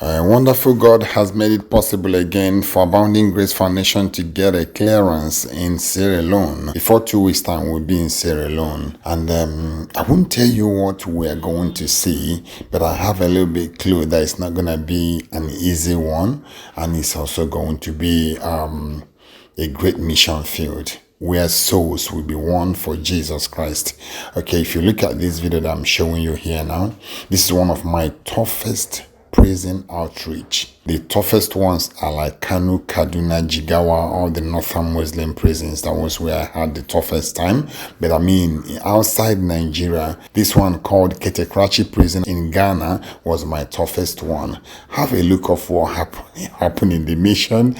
Wonderful God has made it possible again for Abounding Grace Foundation to get a clearance in Sierra Leone. Before 2 weeks' time, we'll be in Sierra Leone. And I won't tell you what we're going to see, but I have a little bit clue that it's not going to be an easy one. And it's also going to be a great mission field where souls will be won for Jesus Christ. Okay, if you look at this video that I'm showing you here now, this is one of my toughest prison outreach. The toughest ones are like Kano, Kaduna, Jigawa, all the northern Muslim prisons. That was where I had the toughest time. But I mean, outside Nigeria, this one called Ketekrachi prison in Ghana was my toughest one. Have a look of what happened in the mission.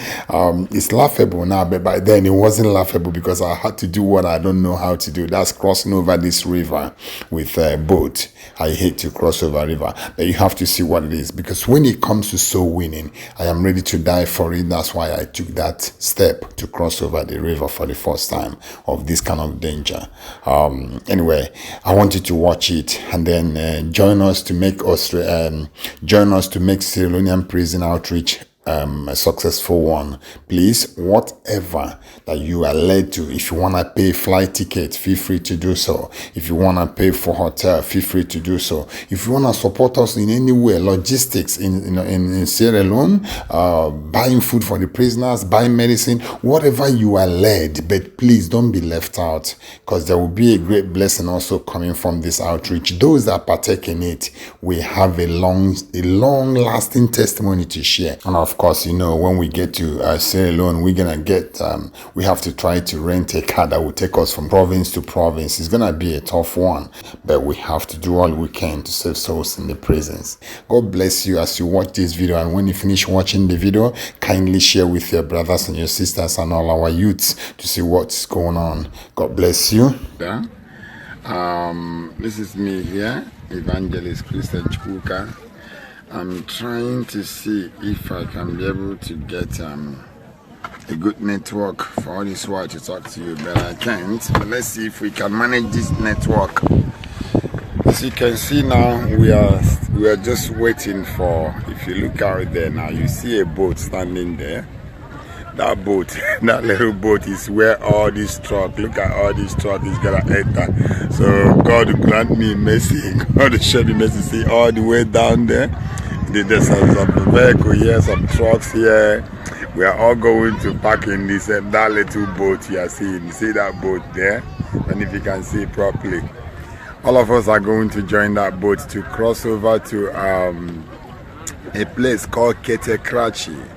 It's laughable now, but by then it wasn't laughable because I had to do what I don't know how to do. That's crossing over this river with a boat. I hate to cross over river, but you have to see what it is, because when it comes to soul winning, I am ready to die for it. That's why I took that step to cross over the river for the first time of this kind of danger. Anyway, I want you to watch it and then join us to make Sierra Leonean prison outreach a successful one. Please, whatever that you are led to, if you want to pay flight ticket, feel free to do so. If you want to pay for hotel, feel free to do so. If you want to support us in any way, logistics in Sierra Leone, buying food for the prisoners, buying medicine, whatever you are led, but please don't be left out, because there will be a great blessing also coming from this outreach. Those that partake in it, we have a long lasting testimony to share. And of course, when we get to Sierra Leone, we're gonna get we have to try to rent a car that will take us from province to province. It's gonna be a tough one, but we have to do all we can to save souls in the prisons. God bless you as you watch this video, and when you finish watching the video, kindly share with your brothers and your sisters and all our youths to see what's going on. God bless you. Yeah. This is me here, Evangelist Christian Chukwuka. I'm trying to see if I can be able to get a good network for all this while to talk to you, but I can't. But let's see if we can manage this network. As you can see now, we are just waiting for, if you look out there now, you see a boat standing there. That boat, that little boat is where all this truck, look at all this truck is gonna enter. So God grant me mercy, God show me mercy, see all the way down there. There's some vehicle here, some trucks here. We are all going to park in this that little boat you are seeing. You see that boat there? And if you can see properly, all of us are going to join that boat to cross over to a place called Ketekrachi.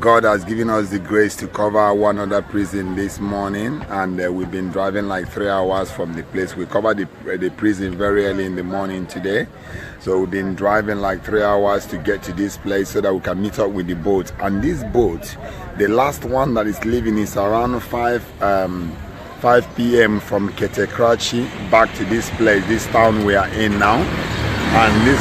God has given us the grace to cover one other prison this morning, and we've been driving like 3 hours from the place. We covered the prison very early in the morning today, so we've been driving like 3 hours to get to this place so that we can meet up with the boat. And this boat, the last one that is leaving, is around 5 p.m. from Ketekrachi back to this place, this town we are in now. And this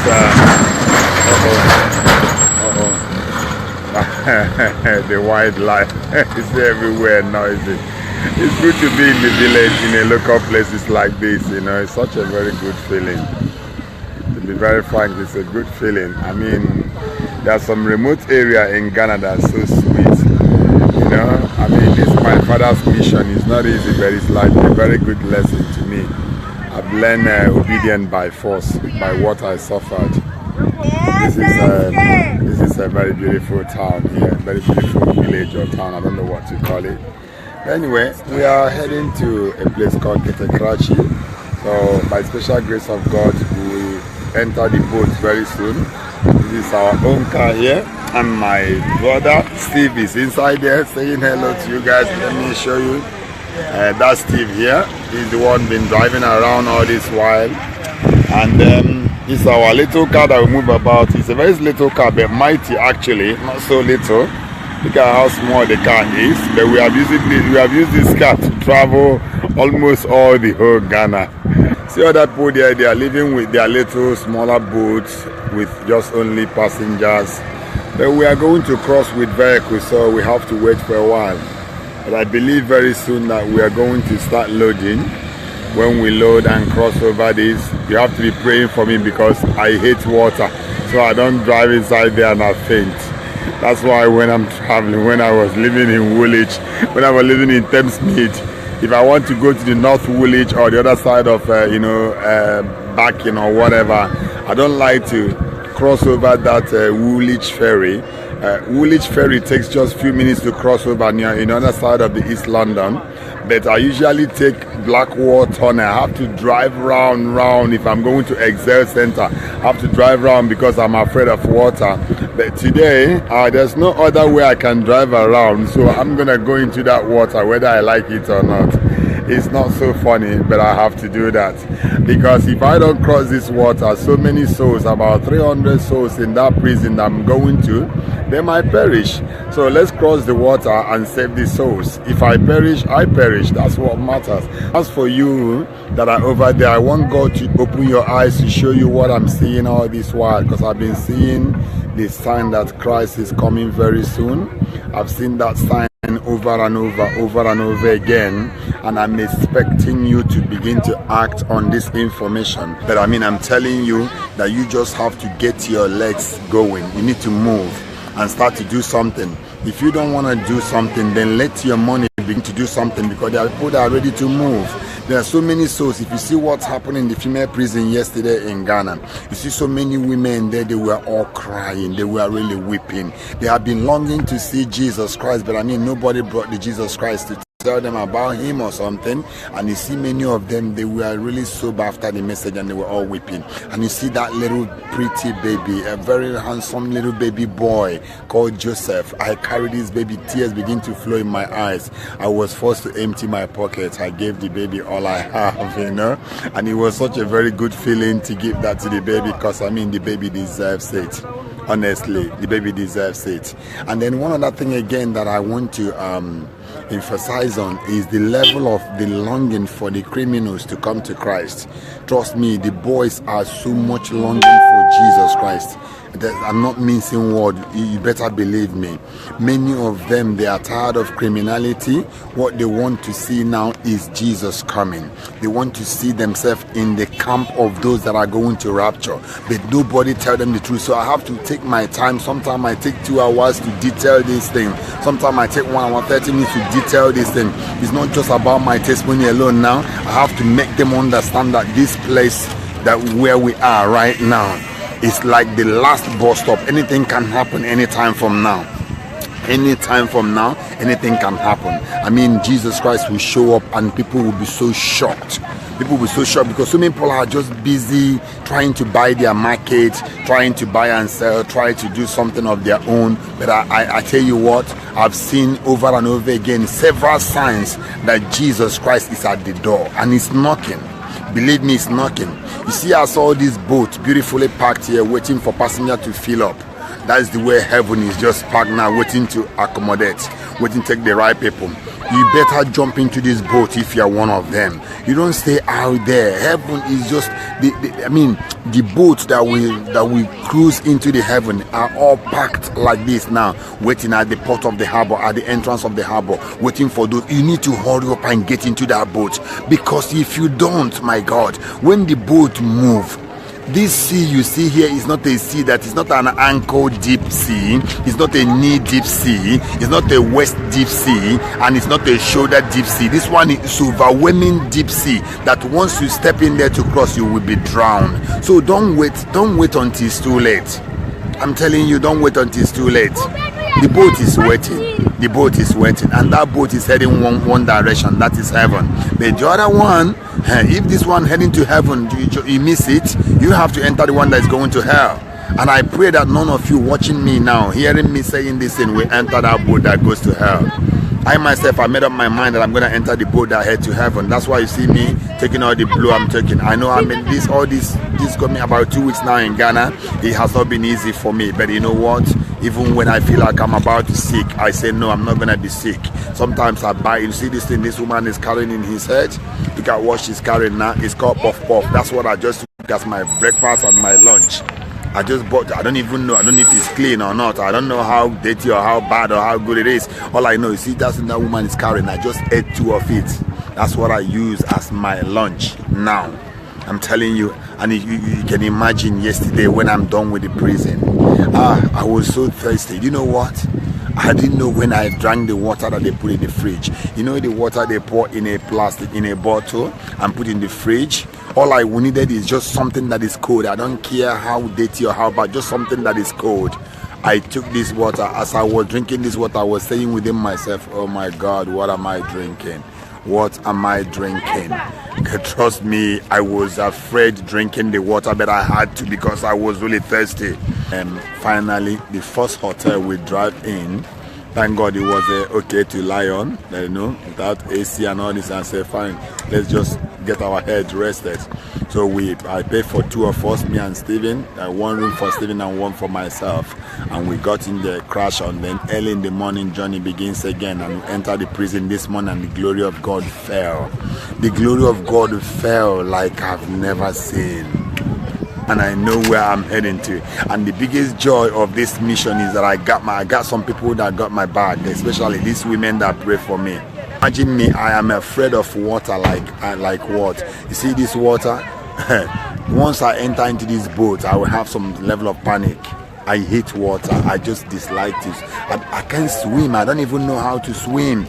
the wildlife is everywhere, noisy. It's good to be in the village, in a local places like this. It's such a very good feeling. To be very frank, it's a good feeling. I mean, there's some remote area in Ghana that's so sweet. I mean, this is my father's mission. It's not easy, but it's like a very good lesson to me. I've learned obedience by force, by what I suffered. This is a very beautiful town here, very beautiful village or town, I don't know what to call it. Anyway, we are heading to a place called Ketekrachi. So by special grace of God, we will enter the boat very soon. This is our own car here, and my brother Steve is inside there saying hello to you guys. Let me show you. That's Steve here. He's the one been driving around all this while. And it's our little car that we move about. It's a very little car, but mighty actually, not so little. Look at how small the car is. But we have used this car to travel almost all the whole Ghana. See other people there, they are living with their little smaller boats with just only passengers. But we are going to cross with vehicles, so we have to wait for a while. But I believe very soon that we are going to start loading. When we load and cross over this, you have to be praying for me because I hate water. so I don't drive inside there and I faint. That's why when I'm traveling, when I was living in Woolwich, when I was living in Thamesmead, if I want to go to the North Woolwich or the other side of, Barking or whatever, I don't like to cross over that Woolwich ferry. Woolwich ferry takes just a few minutes to cross over near in the other side of the East London. But I usually take Blackwall Tunnel. I have to drive round. If I'm going to Excel Center, I have to drive round because I'm afraid of water. But today, there's no other way I can drive around, so I'm gonna go into that water whether I like it or not. It's not so funny, but I have to do that, because if I don't cross this water, so many souls, about 300 souls in that prison that I'm going to, they might perish. So let's cross the water and save the souls. If I perish, I perish. That's what matters. As for you that are over there, I want God to open your eyes to show you what I'm seeing all this while, because I've been seeing the sign that Christ is coming very soon. I've seen that sign over and over again, and I'm expecting you to begin to act on this information. But I'm telling you that you just have to get your legs going. You need to move and start to do something. If you don't want to do something, then let your money begin to do something, because there are people that are ready to move. There are so many souls. If you see what's happening in the female prison yesterday in Ghana, you see so many women there, they were all crying. They were really weeping. They have been longing to see Jesus Christ, but nobody brought the Jesus Christ to tell them about him or something. And you see many of them, they were really sober after the message, and they were all weeping. And you see that little pretty baby, a very handsome little baby boy called Joseph. I carried this baby, tears begin to flow in my eyes. I was forced to empty my pockets. I gave the baby all I have, and it was such a very good feeling to give that to the baby, because the baby deserves it. Honestly, the baby deserves it. And then one other thing again that I want to emphasize on is the level of the longing for the criminals to come to Christ. Trust me, the boys are so much longing for Jesus Christ. I'm not mincing word. You better believe me. Many of them, they are tired of criminality. What they want to see now is Jesus coming. They want to see themselves in the camp of those that are going to rapture, but nobody tell them the truth. So I have to take my time. Sometimes I take 2 hours to detail this thing. Sometimes I take 1 hour 30 minutes to detail this thing. It's not just about my testimony alone. Now I have to make them understand that this place, that where we are right now, it's like the last bus stop. Anything can happen anytime from now. Anytime from now, anything can happen. Jesus Christ will show up, and people will be so shocked. People will be so shocked, because so many people are just busy trying to buy their market, trying to buy and sell, trying to do something of their own. But I tell you what, I've seen over and over again several signs that Jesus Christ is at the door, and he's knocking. Believe me, it's knocking. You see, I saw this boat beautifully parked here, waiting for passenger to fill up. That's the way heaven is just parked now, waiting to accommodate, waiting to take the right people. You better jump into this boat if you're one of them. You don't stay out there. Heaven is just the boats that we cruise into the heaven are all packed like this now, waiting at the port of the harbor, at the entrance of the harbor, waiting for those. You need to hurry up and get into that boat, because if you don't, my God, when the boat move, this sea you see here is not a sea that is not an ankle deep sea, it's not a knee deep sea, it's not a waist deep sea, and it's not a shoulder deep sea. This one is overwhelming deep sea that once you step in there to cross, you will be drowned. So don't wait until it's too late. I'm telling you, don't wait until it's too late. The boat is waiting. The boat is waiting, and that boat is heading one direction, that is heaven. But the other one, if this one heading to heaven, you miss it, you have to enter the one that is going to hell. And I pray that none of you watching me now, hearing me saying this thing, will enter that boat that goes to hell. I myself, I made up my mind that I'm going to enter the boat that head to heaven. That's why you see me taking all the blow I'm taking. I know this coming about 2 weeks now in Ghana. It has not been easy for me, but you know what? Even when I feel like I'm about to sick, I say no, I'm not going to be sick. Sometimes I buy, you see this thing this woman is carrying in his head? Look at what she's carrying now. It's called puff puff. That's what I just took as my breakfast and my lunch. I just bought. I don't even know. I don't know if it's clean or not. I don't know how dirty or how bad or how good it is. All I know is, see, that's what that woman is carrying. I just ate 2 of it. That's what I use as my lunch now. I'm telling you. And you can imagine yesterday when I'm done with the prison. I was so thirsty. You know what? I didn't know when I drank the water that they put in the fridge. You know the water they pour in a plastic, in a bottle and put in the fridge? All I needed is just something that is cold. I don't care how dirty or how bad, just something that is cold. I took this water. As I was drinking this water, I was saying within myself, oh my God, what am I drinking? What am I drinking? Trust me, I was afraid drinking the water, but I had to because I was really thirsty. And finally, the first hotel we drive in, thank God it was okay to lie on, you know, without AC and all this. And I said, fine, let's just get our heads rested. So I paid for 2 of us, me and Stephen, 1 room for Stephen and 1 for myself. And we got in the crash, and then early in the morning, journey begins again. And we entered the prison this morning, and the glory of God fell. The glory of God fell like I've never seen. And I know where I'm heading to. And the biggest joy of this mission is that I got some people that got my back, especially these women that pray for me. Imagine me, I am afraid of water like what? You see this water? Once I enter into this boat, I will have some level of panic. I hate water. I just dislike it. I can't swim. I don't even know how to swim.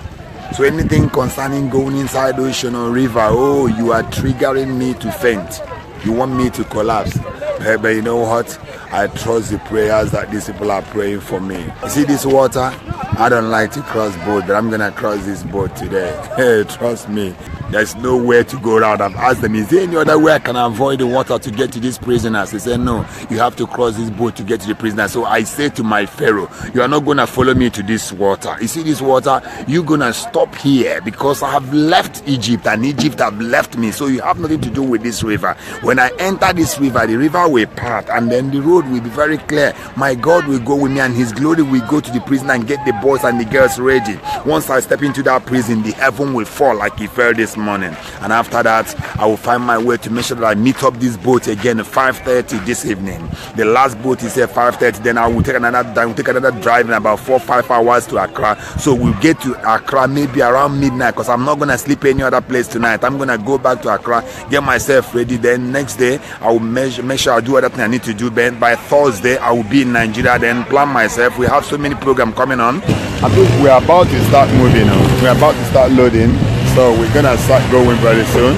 So anything concerning going inside the ocean or river, oh, you are triggering me to faint. You want me to collapse. But you know what? I trust the prayers that these people are praying for me. You see this water? I don't like to cross boat, but I'm going to cross this boat today. Hey, trust me. There's nowhere to go around. I've asked them, is there any other way I can avoid the water to get to these prisoners? They said, no, you have to cross this boat to get to the prisoners. So I say to my Pharaoh, you are not going to follow me to this water. You see this water? You're going to stop here because I have left Egypt and Egypt have left me. So you have nothing to do with this river. When I enter this river, the river will part and then the road will be very clear. My God will go with me and his glory will go to the prison and get the boys and the girls ready. Once I step into that prison, the heaven will fall like it fell this morning. And after that, I will find my way to make sure that I meet up this boat again at 5:30 this evening. The last boat is at 5:30. Then I will take another drive in about 4-5 hours to Accra. So we'll get to Accra maybe around midnight because I'm not going to sleep any other place tonight. I'm going to go back to Accra, get myself ready. Then next day, I will make sure I do everything I need to do. Then by Thursday, I will be in Nigeria. Then plan myself. We have so many programs coming on. I think we're about to start moving. We're about to start loading. So we're gonna start going very soon.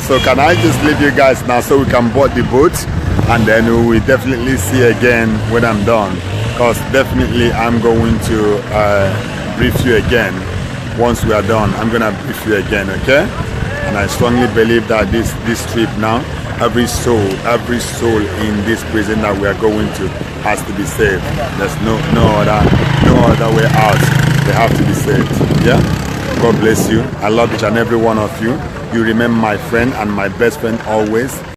So can I just leave you guys now so we can board the boat, and then we will definitely see again when I'm done. Because definitely I'm going to brief you again once we are done. I'm gonna brief you again, okay? And I strongly believe that this trip now, every soul in this prison that we are going to has to be saved. There's no other way out. They have to be saved. Yeah. God bless you. I love each and every one of you. You remain my friend and my best friend always.